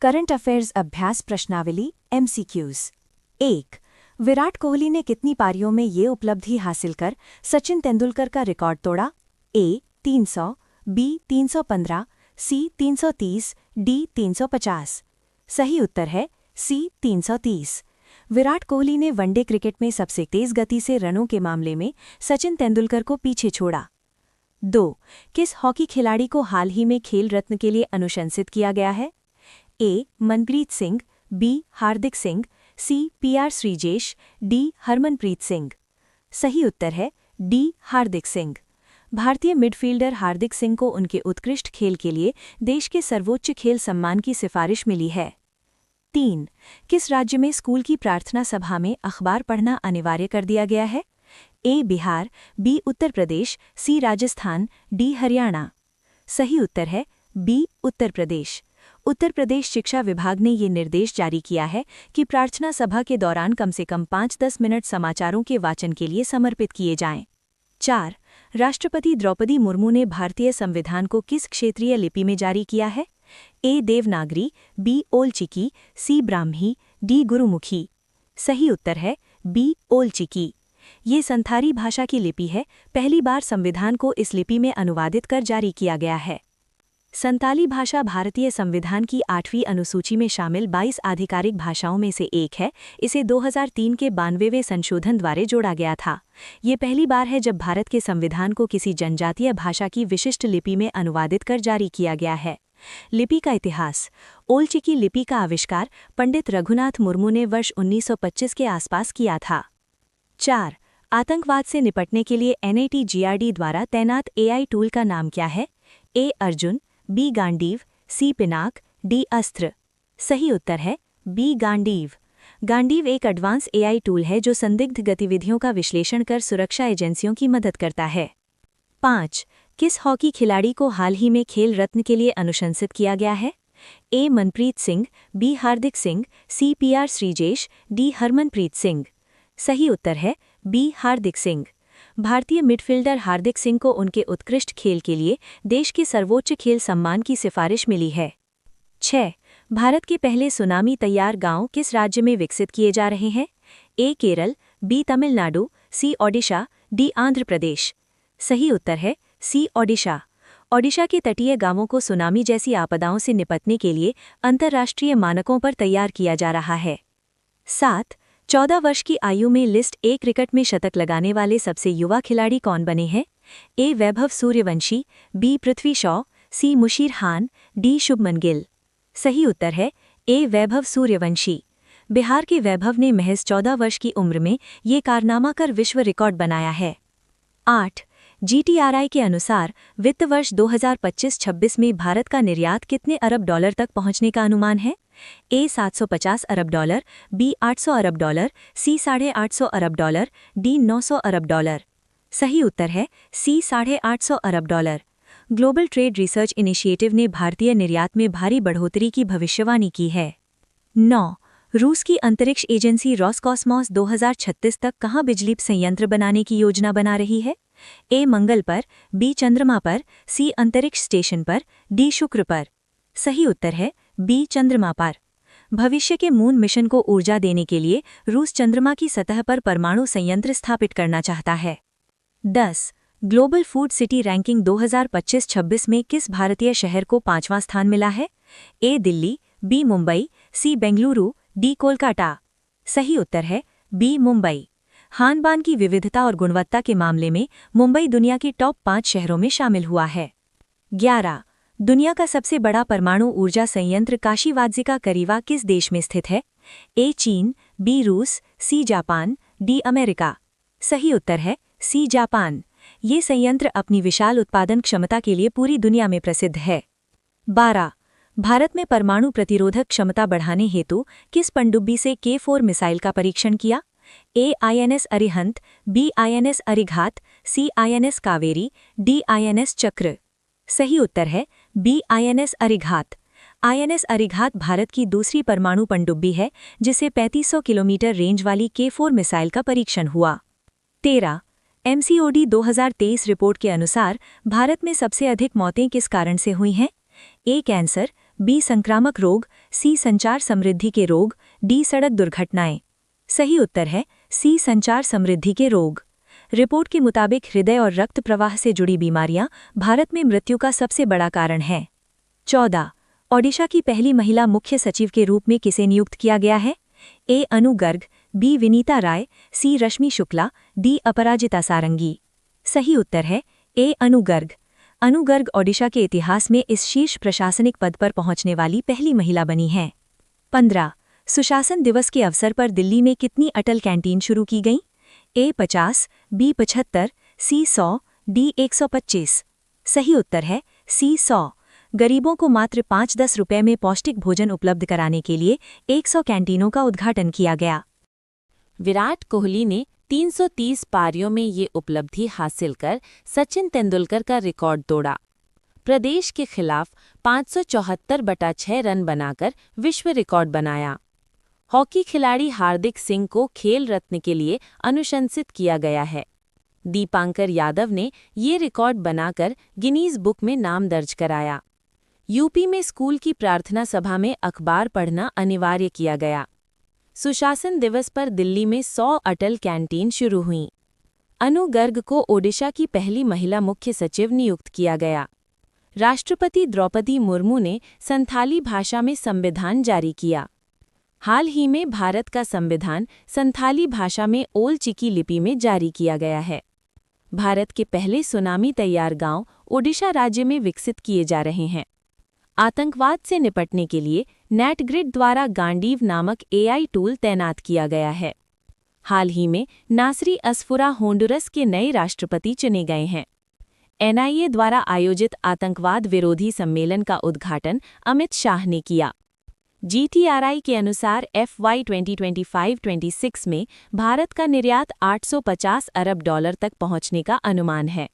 Current affairs अभ्यास प्रश्नावली MCQs। 1। Virat Kohli ने कितनी पारियों में ये उपलब्धि हासिल कर सचिन तेंदुलकर का रिकॉर्ड तोड़ा? A 300, B 315, C 330, D 350। सही उत्तर है C 330। विराट कोहली ने वनडे क्रिकेट में सबसे तेज गति से रनों के मामले में सचिन तेंदुलकर को पीछे छोड़ा। 2। किस हॉकी खिलाड़ी को हाल ही में खेल रत्न के लिए अनुशंसित किया गया है? A Manpreet Singh, B Hardik Singh, C PR Sreejesh, D Harmanpreet Singh. सही उत्तर है D हार्दिक सिंह। भारतीय मिडफील्डर हार्दिक सिंह को उनके उत्कृष्ट खेल के लिए देश के सर्वोच्च खेल सम्मान की सिफारिश मिली है। 3। किस राज्य में स्कूल की प्रार्थना सभा में अखबार पढ़ना अनिवार्य कर दिया गया है? A Bihar, B Uttar Pradesh, C Rajasthan, D Haryana. सही उत्तर है B उत्तर प्रदेश। उत्तर प्रदेश शिक्षा विभाग ने ये निर्देश जारी किया है कि प्रार्थना सभा के दौरान कम से कम 5-10 मिनट समाचारों के वाचन के लिए समर्पित किए जाएं। 4। राष्ट्रपति द्रौपदी मुर्मू ने भारतीय संविधान को किस क्षेत्रीय लिपि में जारी किया है? A देवनागरी, B ओल चिकी, C ब्राह्मी, D गुरुमुखी। सही उत्तर है B ओल चिकी। ये संथाली भाषा की लिपि है। पहली बार संविधान को इस लिपि में अनुवादित कर जारी किया गया है। संताली भाषा भारतीय संविधान की 8वीं अनुसूची में शामिल 22 आधिकारिक भाषाओं में से एक है। इसे 2003 के 92वें संशोधन द्वारा जोड़ा गया था। ये पहली बार है जब भारत के संविधान को किसी जनजातीय भाषा की विशिष्ट लिपि में अनुवादित कर जारी किया गया है। लिपि का इतिहास। ओल चिकी लिपि का आविष्कार पंडित रघुनाथ मुर्मू ने वर्ष 1925 के आसपास किया था। 4। आतंकवाद से निपटने के लिए NIT-GRD द्वारा तैनात AI टूल का नाम क्या है? A Arjun, B Gandiv, C Pinaka, D अस्त्र। सही उत्तर है B गांडीव। गांडीव एक एडवांस AI टूल है जो संदिग्ध गतिविधियों का विश्लेषण कर सुरक्षा एजेंसियों की मदद करता है। 5। किस हॉकी खिलाड़ी को हाल ही में खेल रत्न के लिए अनुशंसित किया गया है? A Manpreet Singh, B Hardik Singh, C PR Sreejesh, D Harmanpreet Singh. सही उत्तर है B हार्दिक सिंह। भारतीय मिडफील्डर हार्दिक सिंह को उनके उत्कृष्ट खेल के लिए देश के सर्वोच्च खेल सम्मान की सिफारिश मिली है। 6। भारत के पहले सुनामी तैयार गांव किस राज्य में विकसित किए जा रहे हैं? A Kerala, B Tamil Nadu, C Odisha, D Andhra Pradesh. सही उत्तर है C ओडिशा। ओडिशा के तटीय गांवों को सुनामी जैसी आपदाओं से निपटने के लिए अंतर्राष्ट्रीय मानकों पर तैयार किया जा रहा है। 7। 14 वर्ष की आयु में लिस्ट A क्रिकेट में शतक लगाने वाले सबसे युवा खिलाड़ी कौन बने हैं? A Vaibhav Suryavanshi, B Prithvi Shaw, C Musheer Khan, D Shubman Gill. सही उत्तर है A वैभव सूर्यवंशी। बिहार के वैभव ने महज 14 वर्ष की उम्र में ये कारनामा कर विश्व रिकॉर्ड बनाया है। 8। GTRI के अनुसार वित्त वर्ष 2025-26 में भारत का निर्यात कितने अरब डॉलर तक पहुंचने का अनुमान है? A 750 अरब डॉलर, B 800 अरब डॉलर, C 850 अरब डॉलर, D 900 अरब डॉलर। सही उत्तर है C 850 अरब dollar. Global trade research initiative ने भारतीय निर्यात में भारी बढ़ोतरी की भविष्यवाणी की है। 9। रूस की अंतरिक्ष एजेंसी रॉसकॉस्मोस 2036 तक कहाँ बिजली संयंत्र बनाने की योजना बना रही है? A मंगल पर, B चंद्रमा पर, C अंतरिक्ष स्टेशन पर, D शुक्र पर। सही उत्तर है B चंद्रमा पर। भविष्य के मून मिशन को ऊर्जा देने के लिए रूस चंद्रमा की सतह पर परमाणु संयंत्र स्थापित करना चाहता है। 10। ग्लोबल फूड सिटी रैंकिंग 2025-26 में किस भारतीय शहर को 5वां स्थान मिला है? A Delhi, B Mumbai, C Bengaluru, D Kolkata. सही उत्तर है B मुंबई। खान-पान की विविधता और गुणवत्ता के मामले में मुंबई दुनिया के टॉप 5 शहरों में शामिल हुआ है। 11। दुनिया का सबसे बड़ा परमाणु ऊर्जा संयंत्र काशीवाdziका करीवा किस देश में स्थित है? A चीन, B रूस, C जापान, D अमेरिका। सही उत्तर है C जापान। ये संयंत्र अपनी विशाल उत्पादन क्षमता के लिए पूरी दुनिया में प्रसिद्ध है। 12। भारत में परमाणु प्रतिरोधक क्षमता बढ़ाने हेतु किस पनडुब्बी से K4 मिसाइल का परीक्षण किया? A INS Arihant, B INS Arighat, C INS Kaveri, D INS चक्र। सही उत्तर है B INS Arighat. INS Arighat Bharat की दूसरी परमाणु पनडुब्बी है जिसे 3500 किलोमीटर रेंज वाली K4 मिसाइल का परीक्षण हुआ। 13। MCOD 2023 रिपोर्ट के अनुसार भारत में सबसे अधिक मौतें किस कारण से हुई हैं? A कैंसर, बी संक्रामक रोग, सी संचार समृद्धि के रोग, डी सड़क दुर्घटनाएं। सही उत्तर है सी संचार समृद्धि के रोग। रिपोर्ट के मुताबिक हृदय और रक्त प्रवाह से जुड़ी बीमारियां भारत में मृत्यु का सबसे बड़ा कारण है। 14. ओडिशा की पहली महिला मुख्य सचिव के रूप में किसे नियुक्त किया गया है? ए अनु गर्ग, बी विनीता राय, सी रश्मि शुक्ला, डी अपराजिता सारंगी। सही उत्तर है ए अनु गर्ग। अनु गर्ग ओडिशा के इतिहास में इस शीर्ष प्रशासनिक पद पर पहुंचने वाली पहली महिला बनी हैं। 15. सुशासन दिवस के अवसर पर दिल्ली में कितनी अटल कैंटीन शुरू की गईं? ए 50, बी 75, सी 100, डी 125। सही उत्तर है सी 100। गरीबों को मात्र 5-10 रुपये में पौष्टिक भोजन उपलब्ध कराने के लिए 100 कैंटीनों का उद्घाटन किया गया। विराट कोहली ने 330 पारियों में ये उपलब्धि हासिल कर सचिन तेंदुलकर का रिकॉर्ड तोड़ा। प्रदेश के खिलाफ 574/6 रन बनाकर विश्व रिकॉर्ड बनाया। हॉकी खिलाड़ी हार्दिक सिंह को खेल रत्न के लिए अनुशंसित किया गया है। दीपांकर यादव ने ये रिकॉर्ड बनाकर गिनीज बुक में नाम दर्ज कराया। यूपी में स्कूल की प्रार्थना सभा में अखबार पढ़ना अनिवार्य किया गया। सुशासन दिवस पर दिल्ली में 100 अटल कैंटीन शुरू हुईं। अनु गर्ग को ओडिशा की पहली महिला मुख्य सचिव नियुक्त किया गया। राष्ट्रपति द्रौपदी मुर्मू ने संथाली भाषा में संविधान जारी किया। हाल ही में भारत का संविधान संथाली भाषा में ओल चिकी लिपि में जारी किया गया है। भारत के पहले सुनामी तैयार गांव ओडिशा राज्य में विकसित किए जा रहे हैं। आतंकवाद से निपटने के लिए नेटग्रिड द्वारा गांडीव नामक AI टूल तैनात किया गया है। हाल ही में नासरी असफुरा होंडुरस के नए राष्ट्रपति चुने गए हैं। NIA द्वारा आयोजित आतंकवाद विरोधी सम्मेलन का उद्घाटन अमित शाह ने किया। GTRI के अनुसार FY 2025-26 में भारत का निर्यात $850 अरब तक पहुंचने का अनुमान है।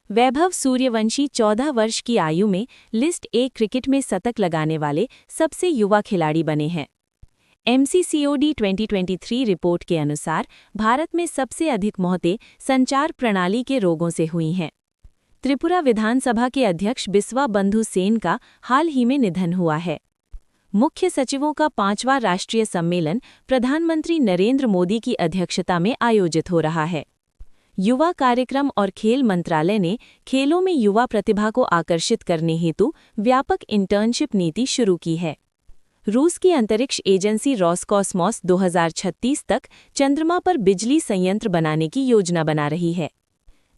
वैभव सूर्यवंशी 14 वर्ष की आयु में लिस्ट ए क्रिकेट में शतक लगाने वाले सबसे युवा खिलाड़ी बने हैं। MCCOD 2023 रिपोर्ट के अनुसार भारत में सबसे अधिक मौतें संचार प्रणाली के रोगों से हुई हैं। त्रिपुरा विधानसभा के अध्यक्ष बिस्वा बंधु सेन का हाल ही में निधन हुआ है। मुख्य सचिवों का 5वां राष्ट्रीय सम्मेलन प्रधानमंत्री नरेंद्र मोदी की अध्यक्षता में आयोजित हो रहा है। युवा कार्यक्रम और खेल मंत्रालय ने खेलों में युवा प्रतिभा को आकर्षित करने हेतु व्यापक इंटर्नशिप नीति शुरू की है। रूस की अंतरिक्ष एजेंसी रोसकॉस्मोस 2036 तक चंद्रमा पर बिजली संयंत्र बनाने की योजना बना रही है।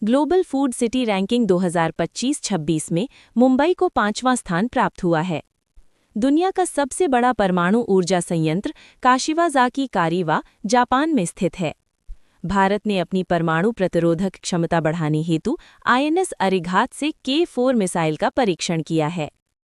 ग्लोबल फूड सिटी रैंकिंग 2025-26 में मुंबई को 5वां स्थान प्राप्त हुआ है। दुनिया का सबसे बड़ा परमाणु ऊर्जा संयंत्र काशिवाजाकी कारिवा जापान में स्थित है। भारत ने अपनी परमाणु प्रतिरोधक क्षमता बढ़ाने हेतु INS अरिघात से K4 मिसाइल का परीक्षण किया है।